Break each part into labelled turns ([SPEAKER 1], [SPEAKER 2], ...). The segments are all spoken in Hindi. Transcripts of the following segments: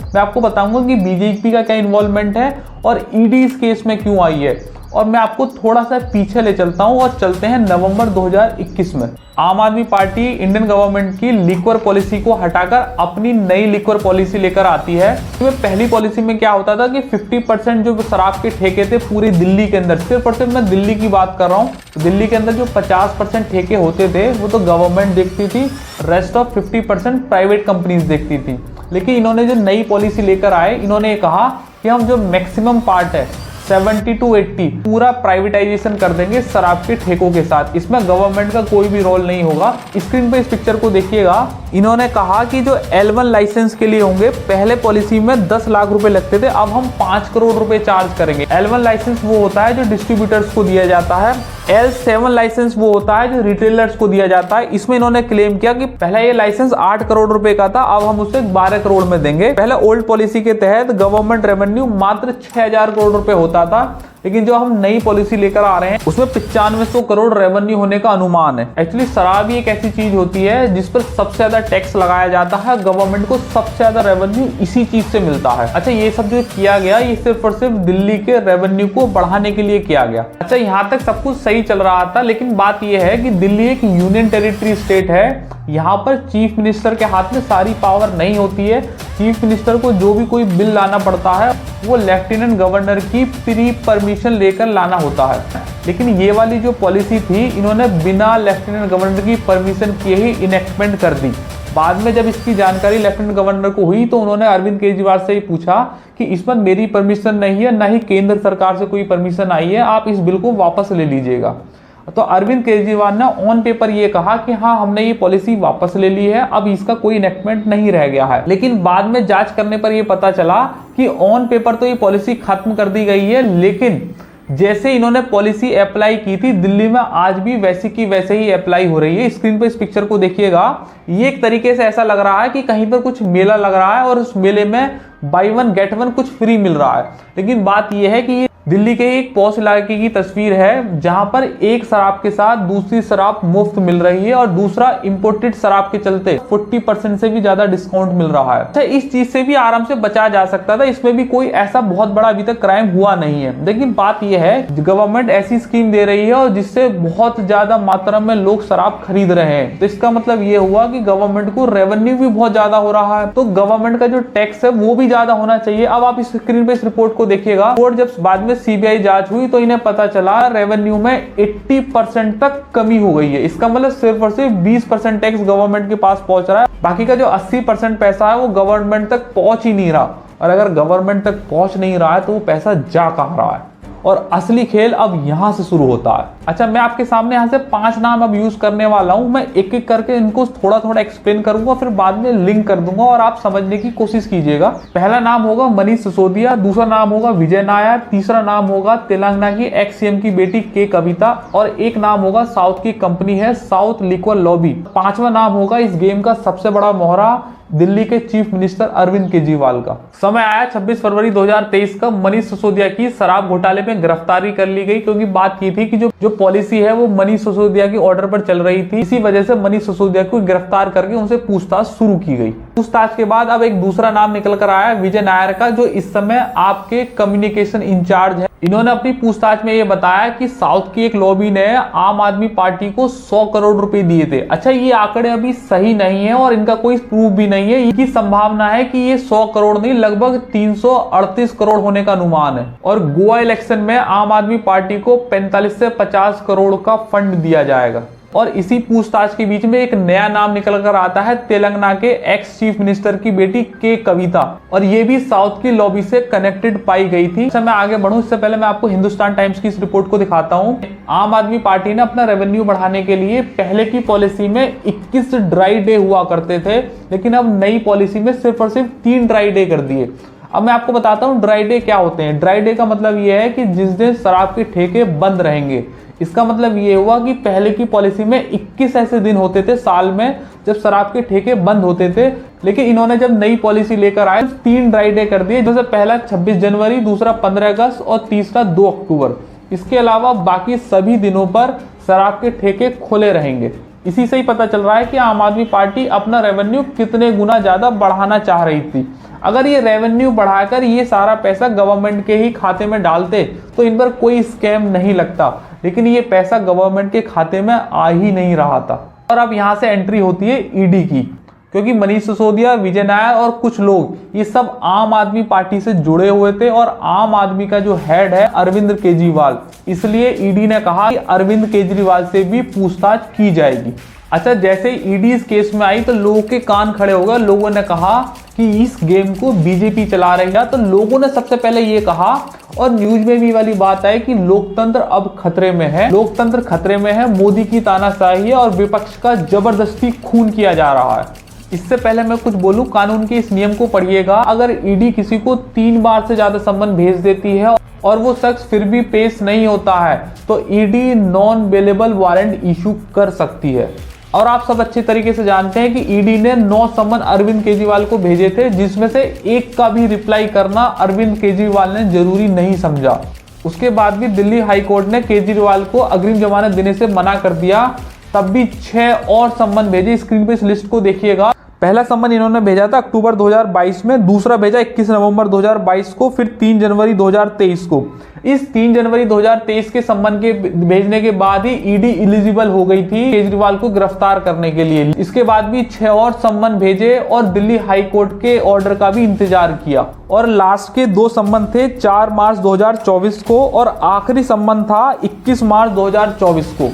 [SPEAKER 1] मैं आपको बताऊंगा कि बीजेपी का क्या इन्वॉल्वमेंट है और ईडी इस केस में क्यों आई है, और मैं आपको थोड़ा सा पीछे ले चलता हूं और चलते हैं नवंबर 2021 में। आम आदमी पार्टी इंडियन गवर्नमेंट की लिक्वर पॉलिसी को हटाकर अपनी नई लिक्वर पॉलिसी लेकर आती है। तो पहली पॉलिसी में क्या होता था कि 50% जो शराब के ठेके थे पूरी दिल्ली के अंदर, सिर्फ और सिर्फ मैं दिल्ली की बात कर रहा हूँ, तो दिल्ली के अंदर जो 50% ठेके होते थे वो तो गवर्नमेंट देखती थी, रेस्ट ऑफ 50% प्राइवेट कंपनीज देखती थी। लेकिन इन्होंने जो नई पॉलिसी लेकर आए, इन्होंने कहा कि हम जो मैक्सिमम पार्ट है 70 to 80 पूरा प्राइवेटाइजेशन कर देंगे शराब के ठेकों के साथ। इसमें गवर्नमेंट का कोई भी रोल नहीं होगा। स्क्रीन पे इस पिक्चर को देखिएगा। इन्होंने कहा कि जो L1 लाइसेंस के लिए होंगे, पहले पॉलिसी में 10 लाख रुपए लगते थे, अब हम 5 करोड़ रुपए चार्ज करेंगे। L1 लाइसेंस वो होता है जो डिस्ट्रीब्यूटर्स को दिया जाता है, L7 लाइसेंस वो होता है जो रिटेलर्स को दिया जाता है। इसमें इन्होंने क्लेम किया कि पहले ये लाइसेंस 8 करोड़ रुपए का था, अब हम उसे 12 करोड़ में देंगे। पहले ओल्ड पॉलिसी के तहत गवर्नमेंट रेवेन्यू मात्र 6000 करोड़ रुपए होता था, लेकिन जो हम नई पॉलिसी लेकर आ रहे हैं उसमें 9500 करोड़ रेवेन्यू होने का अनुमान है। एक्चुअली शराब ही एक ऐसी चीज होती है जिस पर सबसे ज्यादा टैक्स लगाया जाता है, गवर्नमेंट को सबसे ज्यादा रेवेन्यू इसी चीज से मिलता है। अच्छा, ये सब जो किया गया ये सिर्फ और सिर्फ दिल्ली के रेवेन्यू को बढ़ाने के लिए किया गया। अच्छा, यहाँ तक सब कुछ सही चल रहा था, लेकिन बात यह है कि दिल्ली एक यूनियन टेरिटरी स्टेट है। यहाँ पर चीफ मिनिस्टर के हाथ में सारी पावर नहीं होती है। चीफ मिनिस्टर को जो भी कोई बिल लाना पड़ता है वो लेफ्टिनेंट गवर्नर की प्री परमिशन लेकर लाना होता है। लेकिन ये वाली जो पॉलिसी थी, इन्होंने बिना लेफ्टिनेंट गवर्नर की परमिशन किए ही इनेक्टमेंट कर दी। बाद में जब इसकी जानकारी लेफ्टिनेंट गवर्नर को हुई तो उन्होंने अरविंद केजरीवाल से ही पूछा कि इसमें मेरी परमिशन नहीं है, ना ही केंद्र सरकार से कोई परमिशन आई है, आप इस बिल को वापस ले लीजिएगा। तो अरविंद केजरीवाल ने ऑन पेपर ये कहा कि हाँ, हमने ये पॉलिसी वापस ले ली है, अब इसका कोई इनेक्टमेंट नहीं रह गया है। लेकिन बाद में जांच करने पर यह पता चला कि ऑन पेपर तो ये पॉलिसी खत्म कर दी गई है, लेकिन जैसे इन्होंने पॉलिसी अप्लाई की थी दिल्ली में आज भी वैसी की वैसे ही अप्लाई हो रही है। स्क्रीन पर इस पिक्चर को देखिएगा। ये एक तरीके से ऐसा लग रहा है कि कहीं पर कुछ मेला लग रहा है और उस मेले में बाय वन गेट वन कुछ फ्री मिल रहा है। लेकिन बात यह है कि ये दिल्ली के एक पॉश इलाके की तस्वीर है जहां पर एक शराब के साथ दूसरी शराब मुफ्त मिल रही है और दूसरा इंपोर्टेड शराब के चलते 40% से भी ज्यादा डिस्काउंट मिल रहा है। अच्छा, इस चीज से भी आराम से बचा जा सकता था, इसमें भी कोई ऐसा बहुत बड़ा अभी तक क्राइम हुआ नहीं है। लेकिन बात यह है गवर्नमेंट ऐसी स्कीम दे रही है और जिससे बहुत ज्यादा मात्रा में लोग शराब खरीद रहे हैं, तो इसका मतलब ये हुआ कि गवर्नमेंट को रेवेन्यू भी बहुत ज्यादा हो रहा है, तो गवर्नमेंट का जो टैक्स है वो भी ज्यादा होना चाहिए। अब आप इस स्क्रीन पे इस रिपोर्ट को देखिएगा। रिपोर्ट जब बाद में सीबीआई जांच हुई तो इन्हें पता चला रेवेन्यू में 80% तक कमी हो गई है। इसका मतलब सिर्फ और सिर्फ 20% टैक्स गवर्नमेंट के पास पहुंच रहा है, बाकी का जो 80% पैसा है वो गवर्नमेंट तक पहुंच ही नहीं रहा। और अगर गवर्नमेंट तक पहुंच नहीं रहा है तो वो पैसा जा कहां रहा है, और असली खेल अब यहां से शुरू होता है। अच्छा, मैं आपके सामने यहां से 5 नाम अब यूज करने वाला हूं। मैं एक एक करके इनको थोड़ा थोड़ा एक्सप्लेन करूंगा, फिर बाद में लिंक कर दूंगा और आप समझने की कोशिश कीजिएगा। पहला नाम होगा मनीष सिसोदिया, दूसरा नाम होगा विजय नायर, तीसरा नाम होगा तेलंगाना की एक्स सीएम की बेटी के कविता, और एक नाम होगा साउथ की कंपनी है साउथ लिक्वर लॉबी। 5वां नाम होगा इस गेम का सबसे बड़ा मोहरा दिल्ली के चीफ मिनिस्टर अरविंद केजरीवाल का। समय आया 26 फरवरी 2023 का, मनीष सिसोदिया की शराब घोटाले में गिरफ्तारी कर ली गई, क्योंकि बात की थी कि जो पॉलिसी है वो मनीष सिसोदिया की ऑर्डर पर चल रही थी। इसी वजह से मनीष सिसोदिया को गिरफ्तार करके उनसे पूछताछ शुरू की गई। पूछताछ के बाद अब एक दूसरा नाम निकल कर आया विजय नायर का, जो इस समय आपके कम्युनिकेशन इंचार्ज है। इन्होंने अपनी पूछताछ में ये बताया कि साउथ की एक लॉबी ने आम आदमी पार्टी को 100 करोड़ रुपए दिए थे। अच्छा, ये आंकड़े अभी सही नहीं है और इनका कोई प्रूफ भी नहीं है। इनकी संभावना है कि ये 100 करोड़ नहीं, लगभग 338 करोड़ होने का अनुमान है। और गोवा इलेक्शन में आम आदमी पार्टी को 45 से 50 करोड़ का फंड दिया जाएगा। और इसी पूछताछ के बीच में एक नया नाम निकल कर आता है तेलंगाना के एक्स चीफ मिनिस्टर की बेटी के कविता, और ये भी साउथ की लॉबी से कनेक्टेड पाई गई थी। मैं आगे बढ़ूं इससे पहले मैं आपको हिंदुस्तान टाइम्स की इस रिपोर्ट को दिखाता हूं। आम आदमी पार्टी ने अपना रेवेन्यू बढ़ाने के लिए पहले की पॉलिसी में 21 ड्राई डे हुआ करते थे, लेकिन अब नई पॉलिसी में सिर्फ और सिर्फ 3 ड्राई डे कर दिए। अब मैं आपको बताता हूं ड्राई डे क्या होते हैं। ड्राई डे का मतलब यह है कि जिस दिन शराब के ठेके बंद रहेंगे। इसका मतलब ये हुआ कि पहले की पॉलिसी में 21 ऐसे दिन होते थे साल में जब शराब के ठेके बंद होते थे, लेकिन इन्होंने जब नई पॉलिसी लेकर आए 3 ड्राई डे कर दिए, जैसे पहला 26 जनवरी, दूसरा 15 अगस्त और तीसरा 2 अक्टूबर। इसके अलावा बाकी सभी दिनों पर शराब के ठेके खुले रहेंगे। इसी से ही पता चल रहा है कि आम आदमी पार्टी अपना रेवेन्यू कितने गुना ज्यादा बढ़ाना चाह रही थी। अगर ये रेवेन्यू बढ़ाकर ये सारा पैसा गवर्नमेंट के ही खाते में डालते तो इन पर कोई स्कैम नहीं लगता, लेकिन ये पैसा गवर्नमेंट के खाते में आ ही नहीं रहा था। और अब यहाँ से एंट्री होती है ईडी की, क्योंकि मनीष सिसोदिया, विजय नायर और कुछ लोग ये सब आम आदमी पार्टी से जुड़े हुए थे और आम आदमी का जो हेड है अरविंद केजरीवाल, इसलिए ईडी ने कहा कि अरविंद केजरीवाल से भी पूछताछ की जाएगी। अच्छा, जैसे ईडी इस केस में आई तो लोगों के कान खड़े हो गए। लोगों ने कहा कि इस गेम को बीजेपी चला रही है। तो लोगों ने सबसे पहले ये कहा, और न्यूज में भी वाली बात है कि लोकतंत्र अब खतरे में है, लोकतंत्र खतरे में है, मोदी की तानाशाही है और विपक्ष का जबरदस्ती खून किया जा रहा है। इससे पहले मैं कुछ बोलूं, कानून के इस नियम को पढ़िएगा। अगर ईडी किसी को 3 बार से ज्यादा सम्मन भेज देती है और वो शख्स फिर भी पेश नहीं होता है तो ED non bailable warrant issue कर सकती है। और आप सब अच्छे तरीके से जानते हैं कि ईडी ने 9 सम्मन अरविंद केजरीवाल को भेजे थे, जिसमें से एक का भी रिप्लाई करना अरविंद केजरीवाल ने जरूरी नहीं समझा। उसके बाद भी दिल्ली हाई कोर्ट ने केजरीवाल को अग्रिम जमानत देने से मना कर दिया, तब भी 6 और सम्मन भेजे। स्क्रीन पे इस लिस्ट को देखिएगा। पहला सम्मन इन्होंने भेजा था अक्टूबर 2022 में, दूसरा भेजा 21 नवंबर 2022 को, फिर 3 जनवरी 2023 को। इस 3 जनवरी 2023 के सम्मन के भेजने के बाद ही ईडी एलिजिबल हो गई थी केजरीवाल को गिरफ्तार करने के लिए। इसके बाद भी 6 और सम्मन भेजे और दिल्ली हाई कोर्ट के ऑर्डर का भी इंतजार किया। और लास्ट के 2 सम्मन थे 4 मार्च 2024 को और आखिरी सम्मन था 21 मार्च 2024 को।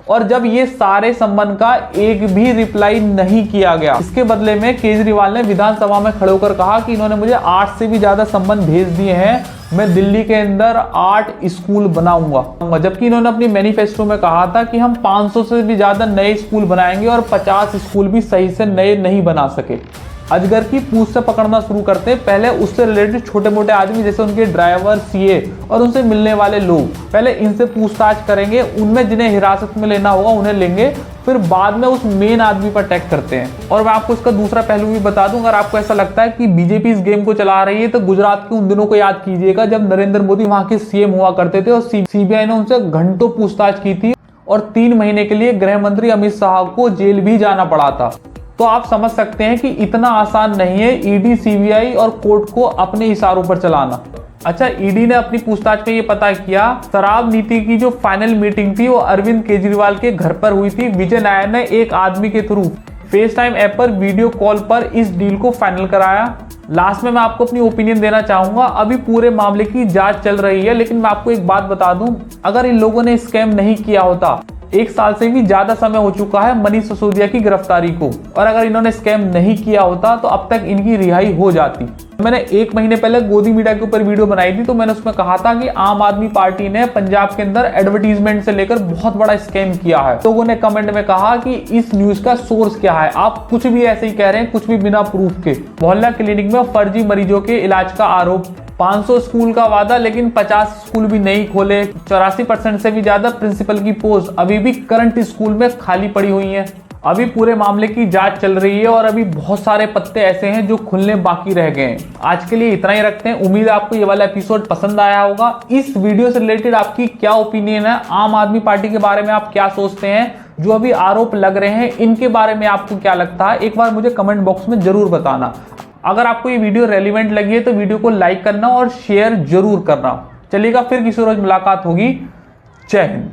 [SPEAKER 1] और जब ये सारे सम्मन का एक भी रिप्लाई नहीं किया गया, इसके बदले में केजरीवाल ने विधानसभा में खड़े होकर कहा कि इन्होंने मुझे 8 से भी ज्यादा सम्मन भेज दिए हैं, मैं दिल्ली के अंदर 8 स्कूल बनाऊंगा। जबकि इन्होंने अपनी मैनिफेस्टो में कहा था कि हम 500 से भी ज्यादा नए स्कूल बनाएंगे और 50 स्कूल भी सही से नए नहीं बना सके। अजगर की पूंछ से पकड़ना शुरू करते हैं। पहले उससे रिलेटेड छोटे मोटे आदमी जैसे उनके ड्राइवर, सीए और उनसे मिलने वाले लोग, पहले इनसे पूछताछ करेंगे, उनमें जिन्हें हिरासत में लेना होगा उन्हें लेंगे, फिर बाद में उस मेन आदमी पर अटैक करते हैं। और मैं आपको इसका दूसरा पहलू भी बता दूं, अगर आपको ऐसा लगता है कि बीजेपी इस गेम को चला रही है तो गुजरात के उन दिनों को याद कीजिएगा जब नरेंद्र मोदी वहां के सीएम हुआ करते थे और सीबीआई ने उनसे घंटों पूछताछ की थी और 3 महीने के लिए गृह मंत्री अमित शाह को जेल भी जाना पड़ा था। तो आप समझ सकते हैं कि इतना आसान नहीं है ईडी, सीबीआई और कोर्ट को अपने इशारों पर चलाना। अच्छा, ईडी ने अपनी पूछताछ में ये पता किया, शराब नीति की जो फाइनल मीटिंग थी वो अरविंद केजरीवाल के घर पर हुई थी। विजय नायर ने एक आदमी के थ्रू फेस टाइम ऐप पर वीडियो कॉल पर इस डील को फाइनल कराया। लास्ट में मैं आपको अपनी ओपिनियन देना चाहूंगा। अभी पूरे मामले की जांच चल रही है, लेकिन मैं आपको एक बात बता दूं, अगर इन लोगों ने स्कैम नहीं किया होता, 1 साल से भी ज्यादा समय हो चुका है मनीष सिसोदिया की गिरफ्तारी को, और अगर इन्होंने स्कैम नहीं किया होता तो अब तक इनकी रिहाई हो जाती। मैंने 1 महीने पहले गोदी मीडिया के ऊपर वीडियो बनाई थी, तो मैंने उसमें कहा था कि आम आदमी पार्टी ने पंजाब के अंदर एडवर्टीजमेंट से लेकर बहुत बड़ा स्कैम किया है। लोगों ने कमेंट में कहा कि इस न्यूज का सोर्स क्या है, आप कुछ भी ऐसे ही कह रहे हैं, कुछ भी बिना प्रूफ के। मोहल्ला क्लिनिक में फर्जी मरीजों के इलाज का आरोप, 500 स्कूल का वादा लेकिन 50 स्कूल भी नहीं खोले, 84% से भी ज्यादा प्रिंसिपल की पोस्ट अभी भी करंट स्कूल में खाली पड़ी हुई हैं। अभी पूरे मामले की जांच चल रही है और अभी बहुत सारे पत्ते ऐसे हैं जो खुलने बाकी रह गए हैं। आज के लिए इतना ही रखते हैं। उम्मीद है आपको ये वाला एपिसोड पसंद आया होगा। इस वीडियो से रिलेटेड आपकी क्या ओपिनियन है, आम आदमी पार्टी के बारे में आप क्या सोचते हैं, जो अभी आरोप लग रहे हैं इनके बारे में आपको क्या लगता है, एक बार मुझे कमेंट बॉक्स में जरूर बताना। अगर आपको ये वीडियो रेलिवेंट लगी है तो वीडियो को लाइक करना और शेयर जरूर करना। चलिएगा, फिर किसी रोज मुलाकात होगी। जय हिंद।